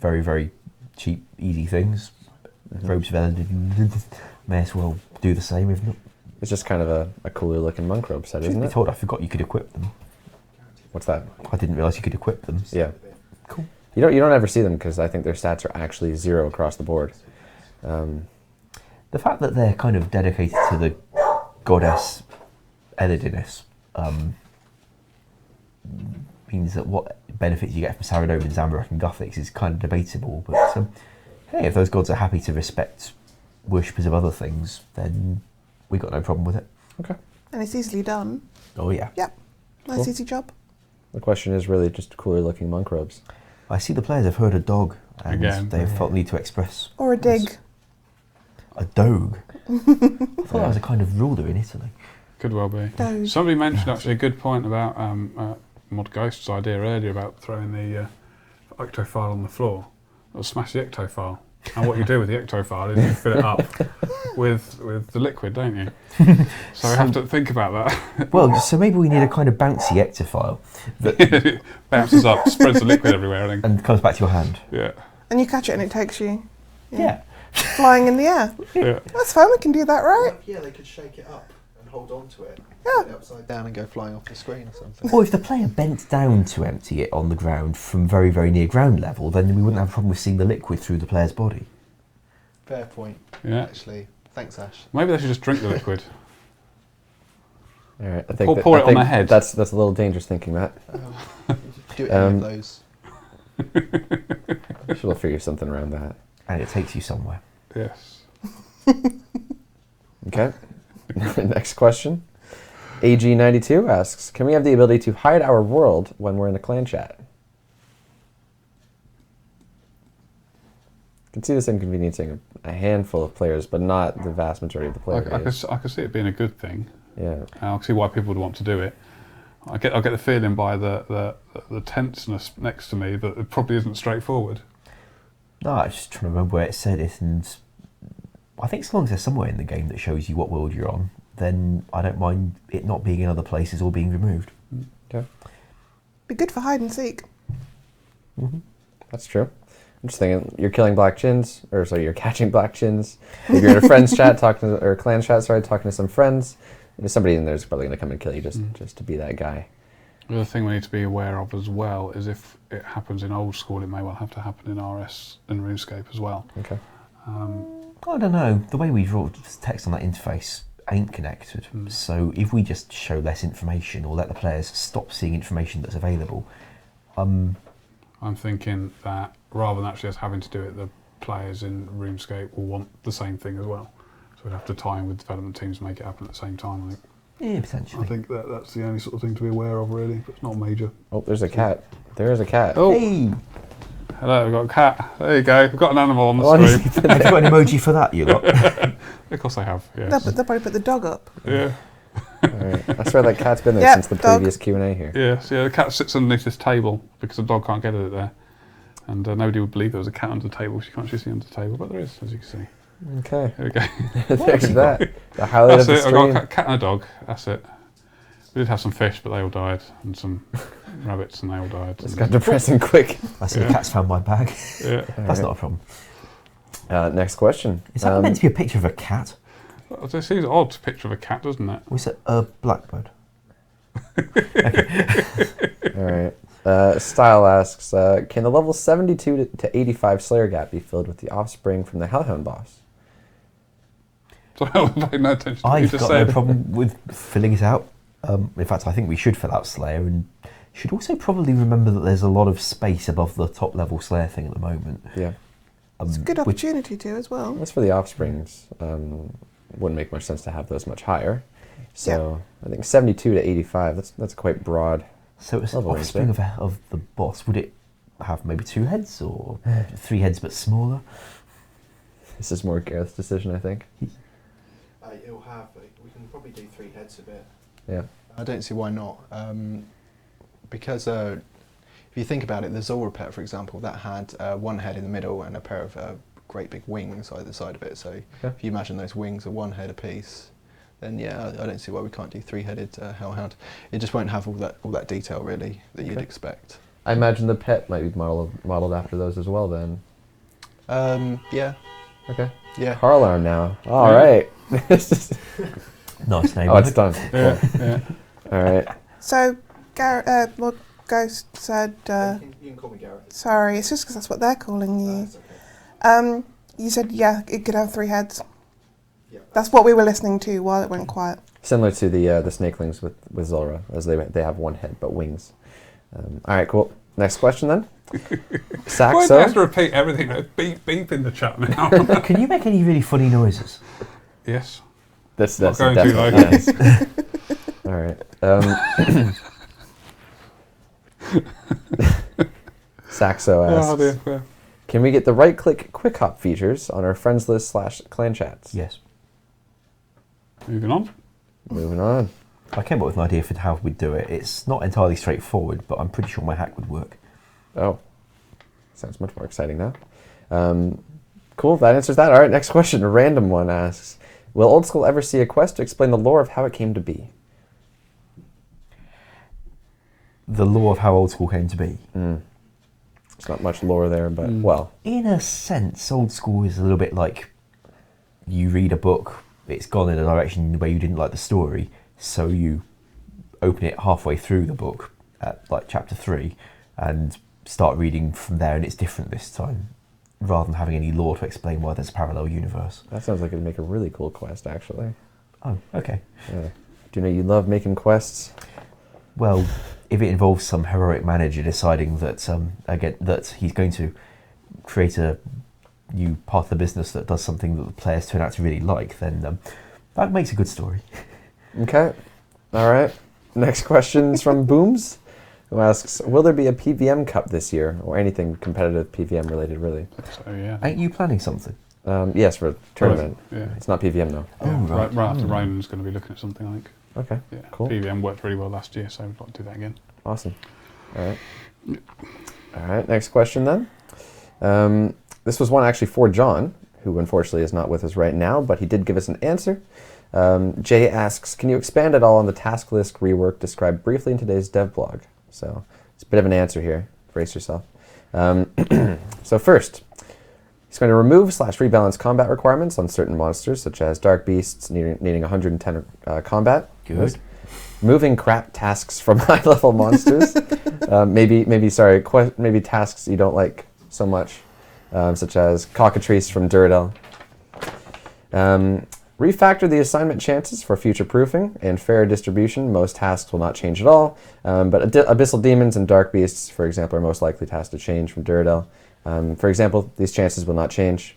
very, very cheap, easy things. Robes of Elidinus may as well do the same, if not. It's just kind of a cooler looking monk robe set, isn't Truth be it? told, I forgot you could equip them. What's that? I didn't realise you could equip them. Yeah. Cool. You don't ever see them because I think their stats are actually 0 across the board. The fact that they're kind of dedicated to the goddess Elidinus means that what benefits you get from Saradomin, Zamorak and Guthix is kind of debatable, but hey, if those gods are happy to respect worshippers of other things, then we got no problem with it. Okay. And it's easily done. Oh yeah. Yep. Nice, Cool. easy job. The question is really just cooler looking monk robes. I see the players have heard a dog and Again. they've felt the need to express Or a dig. a dog. I thought that was a kind of ruler in Italy. Could well be. Doge. Somebody mentioned actually a good point about Mod Ghost's idea earlier about throwing the ectofile on the floor. It'll smash the ectofile. And what you do with the ectofile is you fill it up with the liquid, don't you? So we have to think about that. Well, so maybe we need a kind of bouncy ectofile that Bounces up, spreads the liquid everywhere, I think. and comes back to your hand. Yeah. And you catch it and it takes you Yeah. flying in the air. Yeah. That's fun, we can do that, right? Yeah, they could shake it up and hold on to it. Yeah. Put it upside down and go flying off the screen or something. Or if the player bent down to empty it on the ground from very, very near ground level, then we wouldn't have a problem with seeing the liquid through the player's body. Fair point. Yeah. Actually, thanks, Ash. Maybe they should just drink the liquid. All right. I think Pour it I on think their head. That's a little dangerous thinking, Matt. Do any of those. We'll figure something around that. And it takes you somewhere. Yes. Okay. Next question. AG92 asks, can we have the ability to hide our world when we're in a clan chat? I can see this inconveniencing a handful of players, but not the vast majority of the players. I could see it being a good thing. Yeah. I can see why people would want to do it. I get the feeling by the tenseness next to me that it probably isn't straightforward. No, I was just trying to remember where it said it, and I think as long as there's somewhere in the game that shows you what world you're on, then I don't mind it not being in other places or being removed. Okay. Be good for hide and seek. That's true. I'm just thinking, you're killing black chins, or sorry, you're catching black chins. If you're in a friend's chat, or clan chat, sorry, talking to some friends, there's somebody in there who's probably going to come and kill you just to be that guy. The other thing we need to be aware of as well is if it happens in Old School, it may well have to happen in RS and RuneScape as well. Okay. I don't know. The way we draw text on that interface ain't connected. So if we just show less information or let the players stop seeing information that's available, I'm thinking that rather than actually us having to do it, the players in RuneScape will want the same thing as well. So we'd have to tie in with development teams to make it happen at the same time, I think. yeah, potentially. I think that's the only sort of thing to be aware of, really. But it's not major. Oh, there's a cat. There is a cat. Oh, Hey, hello, we've got a cat. There you go. We've got an animal on the What is screen. have you got an emoji for that, you lot? Of course I have, They'll yes. probably put the dog up. Yeah. All right. I swear that cat's been there Yep, since the dog. previous Q&A here. Yes, yeah, the cat sits underneath this table because the dog can't get at it there. And nobody would believe there was a cat under the table. She can't actually see under the table, but there is, as you can see. Okay. There we go. There's that. The highlight That's of the it. I've got stream. a cat and a dog. That's it. We did have some fish, but they all died, and some rabbits, and they all died. It's got depressing quick. I see the cat's found my bag. Yeah. That's not a problem. Next question. Is that meant to be a picture of a cat? It seems an odd picture of a cat, doesn't it? Was it a blackbird? All right. Style asks, can the level 72 to 85 Slayer gap be filled with the offspring from the Hellhound boss? So I paid no attention to what you I've just got said. no problem with filling it out. In fact, I think we should fill out Slayer, and should also probably remember that there's a lot of space above the top level Slayer thing at the moment. Yeah. It's a good opportunity to as well. That's for the offsprings. Wouldn't make much sense to have those much higher. So I think 72 to 85, that's quite broad. So it's an level range offspring of the boss. Would it have maybe 2 heads or 3 heads but smaller? This is more Gareth's decision, I think. It'll have. We can probably do 3 heads of it. Yeah. I don't see why not. Because if you think about it, the Zulrah pet, for example, that had 1 head in the middle and a pair of great big wings either side of it. So if you imagine those wings are 1 head apiece, then yeah, I don't see why we can't do 3-headed Hellhound. It just won't have all that detail really that you'd expect. I imagine the pet might be modeled after those as well then. Yeah. Okay. Yeah. Car alarm now. All right. Nice name. Oh, it's done. Yeah, Cool. yeah. All right. So, Ghost said, You can call me Gareth. sorry, it's just because that's what they're calling you. That's okay. You said, yeah, it could have 3 heads. Yeah. That's what we were listening to while it went quiet. Similar to the snakelings with Zulrah, as they have 1 head but wings. All right, cool. Next question then. Why do you have Saxo. to repeat everything? Beep in the chat now. Can you make any really funny noises? Yes. That's Not going too low. yes. All right. Saxo asks, Oh dear. Yeah. can we get the right-click quick hop features on our friends list / clan chats? Yes. Moving on. Moving on. I came up with an idea for how we'd do it. It's not entirely straightforward, but I'm pretty sure my hack would work. Oh, sounds much more exciting now. Cool, that answers that. All right, next question. A random one asks, will Old School ever see a quest to explain the lore of how it came to be? The lore of how Old School came to be. There's not much lore there, but, well. In a sense, Old School is a little bit like you read a book, it's gone in a direction where you didn't like the story, so you open it halfway through the book at like chapter 3 and start reading from there, and it's different this time, rather than having any lore to explain why there's a parallel universe. That sounds like it'd make a really cool quest, actually. Oh, okay. Yeah. Do you know you love making quests? Well, if it involves some heroic manager deciding that that he's going to create a new part of the business that does something that the players turn out to really like, then that makes a good story. Okay. All right. Next question is from Booms, who asks, will there be a PVM Cup this year, or anything competitive PVM related, really? So yeah. Ain't you planning something? Yes, for a tournament. Yeah. It's not PVM, though. Oh, right. Right after Ronan's going to be looking at something, I think. Okay, Yeah. cool. PVM worked really well last year, so we'd like to do that again. Awesome. All right. All right, next question then. This was one actually for John, who unfortunately is not with us right now, but he did give us an answer. Jay asks, can you expand at all on the task list rework described briefly in today's dev blog? So it's a bit of an answer here. Brace yourself. So first, he's going to remove / rebalance combat requirements on certain monsters, such as dark beasts needing 110 combat. Good. Moving crap tasks from high-level monsters. Maybe tasks you don't like so much, such as cockatrice from Duradel. Refactor the assignment chances for future proofing and fair distribution. Most tasks will not change at all, but abyssal demons and dark beasts, for example, are most likely tasks to change from Duradel. For example, these chances will not change.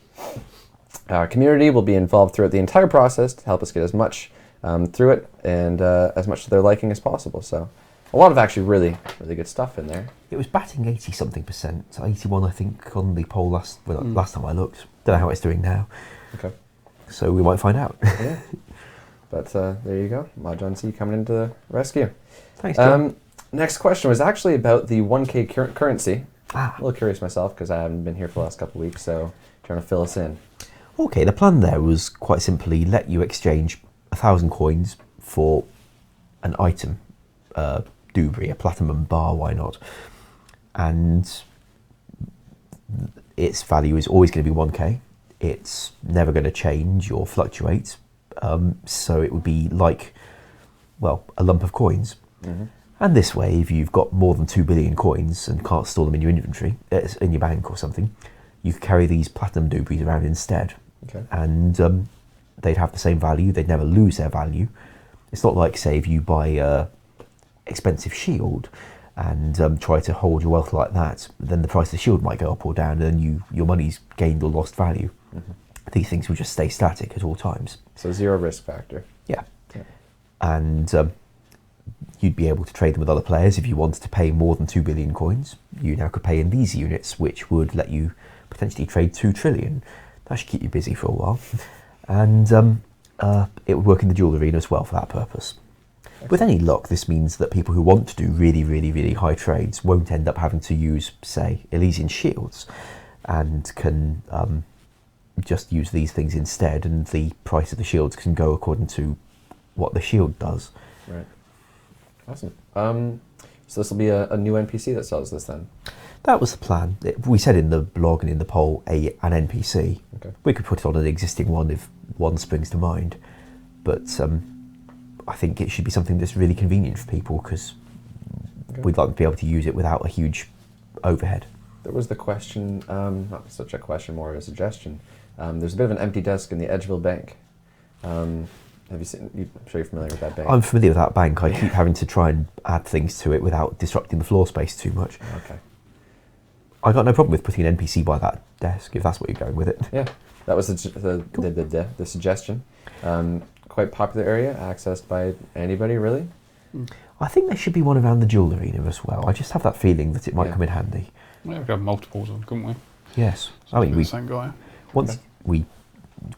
Our community will be involved throughout the entire process to help us get as much through it and as much to their liking as possible. So a lot of actually really good stuff in there. It was batting 80-something%, 81 I think on the poll last time I looked. Don't know how it's doing now. Okay. So we might find out. Yeah. But there you go. Mahjong C coming into the rescue. Thanks, John. Next question was actually about the 1K currency. Ah. A little curious myself because I haven't been here for the last couple of weeks, so trying to fill us in. Okay, the plan there was quite simply let you exchange 1,000 coins for an item, Dubri, a platinum bar, why not? And its value is always going to be 1K. It's never going to change or fluctuate. So it would be like, well, a lump of coins. And this way, if you've got more than 2 billion coins and can't store them in your inventory, in your bank or something, you could carry these platinum doobies around instead. Okay. And they'd have the same value, they'd never lose their value. It's not like, say, if you buy a expensive shield and try to hold your wealth like that, then the price of the shield might go up or down, and your money's gained or lost value. These things will just stay static at all times. So 0 risk factor. Yeah. And you'd be able to trade them with other players. If you wanted to pay more than 2 billion coins, you now could pay in these units, which would let you potentially trade 2 trillion. That should keep you busy for a while. And it would work in the dual arena as well for that purpose. Excellent. With any luck, this means that people who want to do really, really, really high trades won't end up having to use, say, Elysian shields, and can just use these things instead, and the price of the shields can go according to what the shield does. Right. Awesome. So this will be a new NPC that sells this then? That was the plan. We said in the blog and in the poll an NPC. Okay. We could put it on an existing one if one springs to mind, but I think it should be something that's really convenient for people, because we'd like to be able to use it without a huge overhead. There was the question, not such a question, more of a suggestion. There's a bit of an empty desk in the Edgeville Bank. Have you seen? I'm sure you're familiar with that bank. I'm familiar with that bank. I keep having to try and add things to it without disrupting the floor space too much. Okay. I got no problem with putting an NPC by that desk, if that's what you're going with it. Yeah, that was the suggestion. Quite popular area, accessed by anybody, really. I think there should be one around the dual arena as well. I just have that feeling that it might come in handy. Yeah, we could have multiples of them, couldn't we? Yes. I mean, the same guy. Once we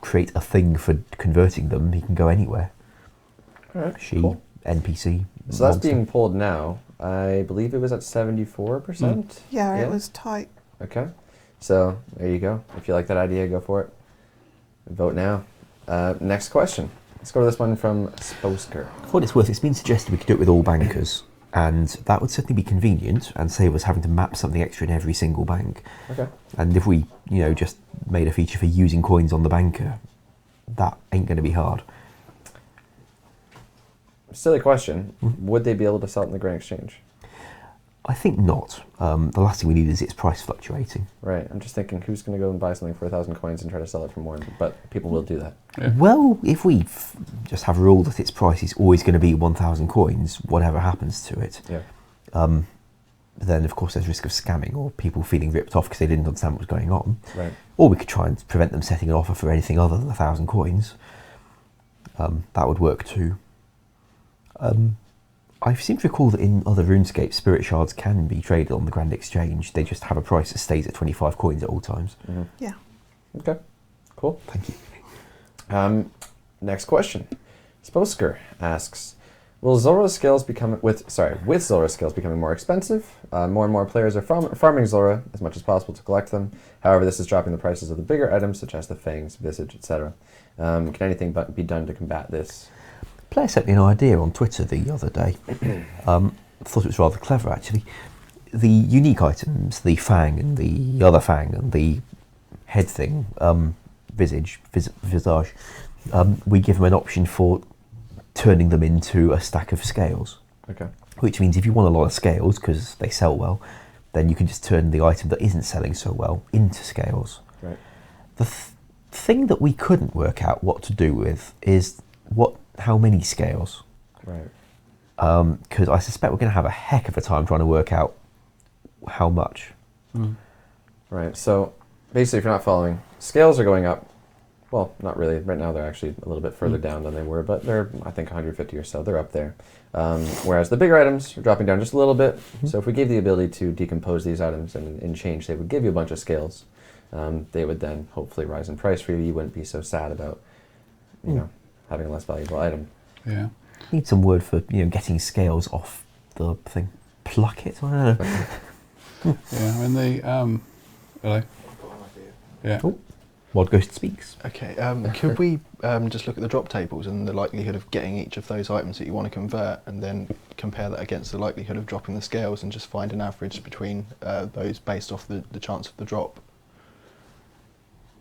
create a thing for converting them, he can go anywhere. All right, She, cool. NPC. So that's being pulled now. I believe it was at 74%. Yeah, it was tight. Okay. So there you go. If you like that idea, go for it. Vote now. Next question. Let's go to this one from Sposker. For what it's worth, it's been suggested we could do it with all bankers, and that would certainly be convenient and save us having to map something extra in every single bank. Okay. And if we, just made a feature for using coins on the banker, that ain't going to be hard. Silly question. Would they be able to sell it in the Grand Exchange? I think not. The last thing we need is its price fluctuating. Right. I'm just thinking, who's going to go and buy something for 1,000 coins and try to sell it for more? But people will do that. Yeah. Well, if we just have a rule that its price is always going to be 1,000 coins, whatever happens to it, then of course there's risk of scamming or people feeling ripped off because they didn't understand what was going on. Right. Or we could try and prevent them setting an offer for anything other than 1,000 coins. That would work too. I seem to recall that in other RuneScape, spirit shards can be traded on the Grand Exchange. They just have a price that stays at 25 coins at all times. Mm-hmm. Yeah. Okay. Cool. Thank you. Next question. Sposker asks, will Zulrah Scales with Zulrah Scales becoming more expensive? More and more players are farming Zulrah as much as possible to collect them. However, this is dropping the prices of the bigger items such as the fangs, visage, etc. Can anything be done to combat this? Player sent me an idea on Twitter the other day. Thought it was rather clever, actually. The unique items, the fang and the other fang and the head thing, visage, we give them an option for turning them into a stack of scales. Okay. Which means if you want a lot of scales, because they sell well, then you can just turn the item that isn't selling so well into scales. Right. The thing that we couldn't work out what to do with is how many scales. Right. Because I suspect we're going to have a heck of a time trying to work out how much. Right. So basically, if you're not following, scales are going up. Well, not really. Right now, they're actually a little bit further down than they were, but they're, I think, 150 or so. They're up there. Whereas the bigger items are dropping down just a little bit. So if we gave the ability to decompose these items and in change, they would give you a bunch of scales. They would then hopefully rise in price for you. You wouldn't be so sad about, having a less valuable item. Yeah. Need some word for getting scales off the thing. Pluck it. I don't know. Yeah. I mean the hello. Yeah. Oh. Mod Ghost speaks. Okay, could we just look at the drop tables and the likelihood of getting each of those items that you want to convert, and then compare that against the likelihood of dropping the scales, and just find an average between those based off the chance of the drop?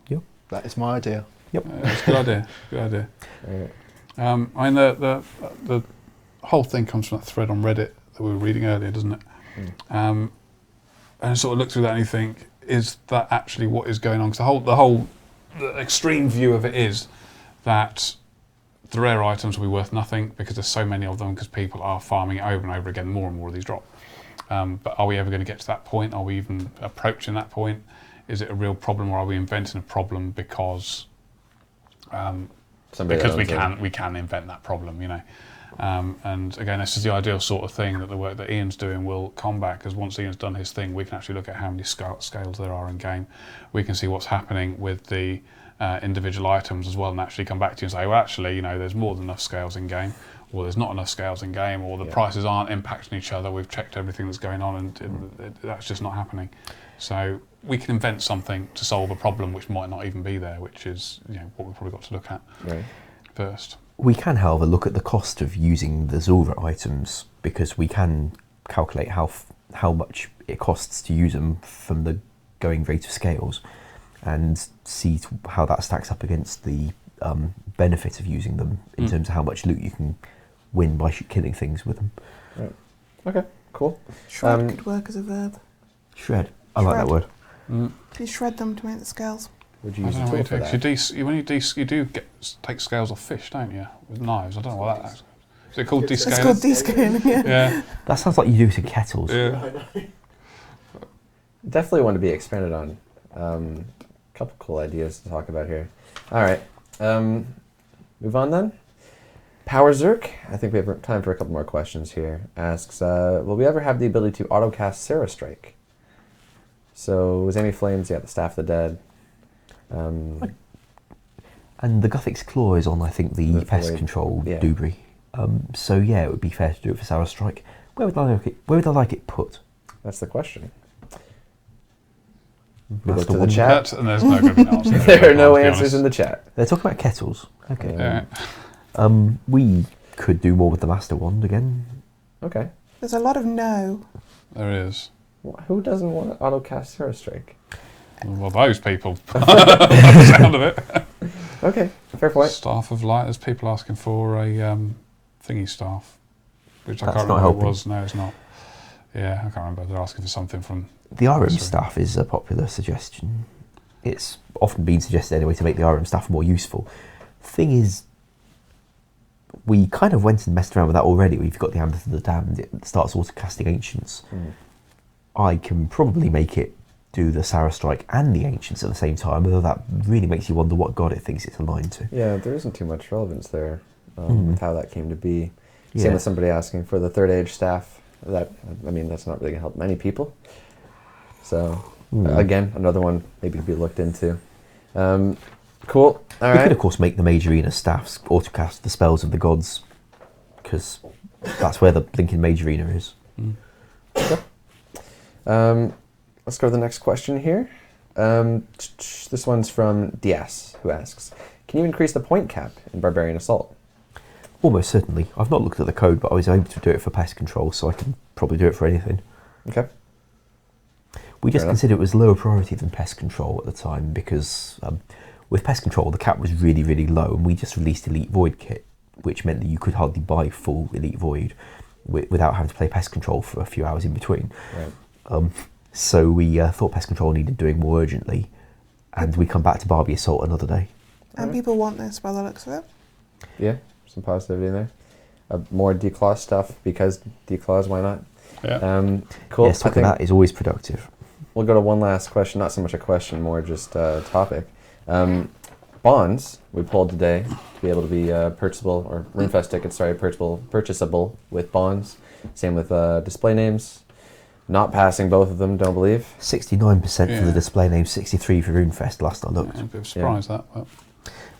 Yep. That is my idea. Yep. It's a good idea. Good idea. Right. I mean, the whole thing comes from that thread on Reddit that we were reading earlier, doesn't it? And I sort of look through that and you think, is that actually what is going on? Because the extreme view of it is that the rare items will be worth nothing because there's so many of them because people are farming it over and over again. More and more of these drop. But are we ever going to get to that point? Are we even approaching that point? Is it a real problem, or are we inventing a problem because we can invent that problem, you know? And again, this is the ideal sort of thing that the work that Ian's doing will combat, because once Ian's done his thing, we can actually look at how many scales there are in game. We can see what's happening with the individual items as well, and actually come back to you and say, well, actually, you know, there's more than enough scales in game, or there's not enough scales in game, or the prices aren't impacting each other. We've checked everything that's going on, and that's just not happening. So we can invent something to solve a problem which might not even be there, which is, you know, what we've probably got to look at first. We can, however, look at the cost of using the Zulrah items, because we can calculate how much it costs to use them from the going rate of scales, and see how that stacks up against the benefit of using them in terms of how much loot you can win by killing things with them. Right. Okay, cool. Shred could work as a verb. Shred. I like that word. You shred them to make the scales. Would you use a tool for that? You do take scales off fish, don't you? With knives. I don't know what that is. Is it called descaling? It's called descaling, yeah. Yeah. That sounds like you do it in kettles. Yeah. Definitely want to be expanded on. A couple cool ideas to talk about here. All right. Move on then. Power Zerk, I think we have time for a couple more questions here. Asks, will we ever have the ability to autocast Sarah Strike? So, was Amy Flames, the Staff of the Dead. And the Guthix Claw is on, I think, the pest control Dubri. So yeah, it would be fair to do it for Sarah Strike. Where would I like it put? That's the question. We go to the chat. And there's no going to be an answer. There are no answers in the chat. They're talking about kettles. Okay. Yeah. We could do more with the Master Wand again. Okay. There's a lot of no. There is. Who doesn't want to autocast Sarah Strike? Well, those people. By the sound of it. Okay, fair point. Staff of Light. There's people asking for a thingy staff, which I can't remember what it was. No, it's not. Yeah, I can't remember. They're asking for something from... The RM staff is a popular suggestion. It's often been suggested anyway to make the RM staff more useful. Thing is, we kind of went and messed around with that already. We've got the Amulet of the Damned. It starts auto-casting Ancients. I can probably make it do the Sarah Strike and the Ancients at the same time, although that really makes you wonder what god it thinks it's aligned to. Yeah, there isn't too much relevance there with how that came to be. Same with somebody asking for the Third Age staff. That's not really going to help many people. So, again, another one maybe to be looked into. Cool. All right. We could, of course, make the Majorina staffs autocast the spells of the gods, because that's where the blinking Majorina is. Okay. Let's go to the next question here. This one's from Diaz, who asks, can you increase the point cap in Barbarian Assault? Almost certainly. I've not looked at the code, but I was able to do it for pest control, so I can probably do it for anything. Okay. We just considered it was lower priority than pest control at the time, because with pest control the cap was really, really low, and we just released Elite Void kit, which meant that you could hardly buy full Elite Void without having to play pest control for a few hours in between. Right. So we thought pest control needed doing more urgently, and we come back to Barbie Assault another day. And people want this by the looks of it. Yeah, some positivity in there. More declaw stuff, because declaws, why not? Yeah. Cool. Yes, talking about that is always productive. We'll go to one last question, not so much a question, more just a topic. Bonds we pulled today to be able to be purchasable, or RuneFest tickets, sorry, purchasable with bonds. Same with display names. Not passing both of them, don't believe. 69% for the display name, 63% for RuneFest last I looked. I'm a bit of a surprise that. But.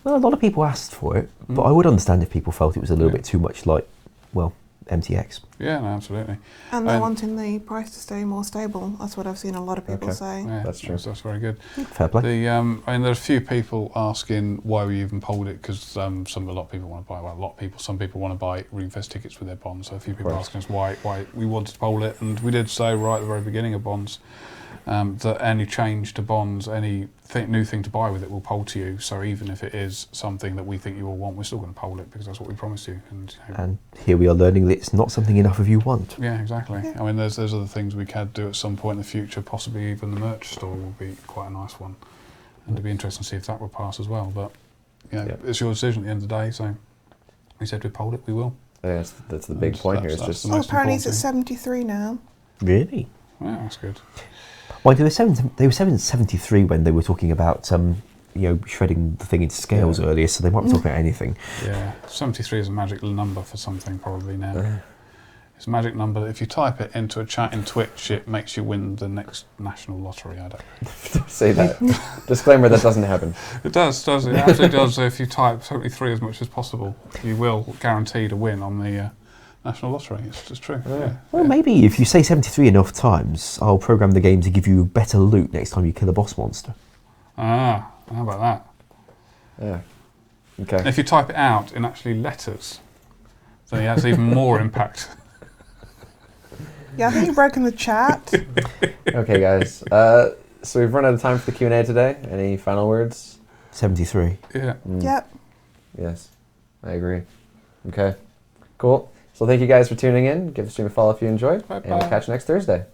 Well, a lot of people asked for it, but I would understand if people felt it was a little bit too much like, well, MTX. Yeah, no, absolutely. And they're wanting the price to stay more stable. That's what I've seen a lot of people say. Yeah, that's true. That's very good. Fair play. I mean, there's a few people asking why we even pulled it, because a lot of people want to buy. Well, a lot of people. Some people want to buy RuneFest tickets with their bonds. So a few people asking us why we wanted to poll it, and we did say right at the very beginning of bonds that any change to bonds, any new thing to buy with it will poll to you. So even if it is something that we think you will want, we're still going to poll it because that's what we promised you. And here we are learning that it's not something enough of you want. Yeah, exactly. Yeah. I mean, there's other things we can do at some point in the future. Possibly even the merch store will be quite a nice one, and it'd be interesting to see if that would pass as well. But it's your decision at the end of the day. So we said we polled it, we will. Yeah, that's the big point here. It's just apparently it's at 73 now. Really? Yeah, that's good. Well, they were 73 when they were talking about shredding the thing into scales earlier, so they might be talking about anything. Yeah, 73 is a magic number for something probably now. It's a magic number that if you type it into a chat in Twitch, it makes you win the next national lottery. I don't say that. Disclaimer, that doesn't happen. It does it? It absolutely does. If you type 73 as much as possible, you will guarantee to win on the national lottery. It's just true. Yeah. Well, maybe if you say 73 enough times, I'll program the game to give you better loot next time you kill a boss monster. Ah, how about that? Yeah. Okay. And if you type it out in actually letters, then it has even more impact. Yeah, I think you've broken the chat. Okay, guys. So we've run out of time for the Q&A today. Any final words? 73. Yeah. Yep. Yes, I agree. Okay, cool. So thank you guys for tuning in. Give the stream a follow if you enjoyed, and we'll catch you next Thursday.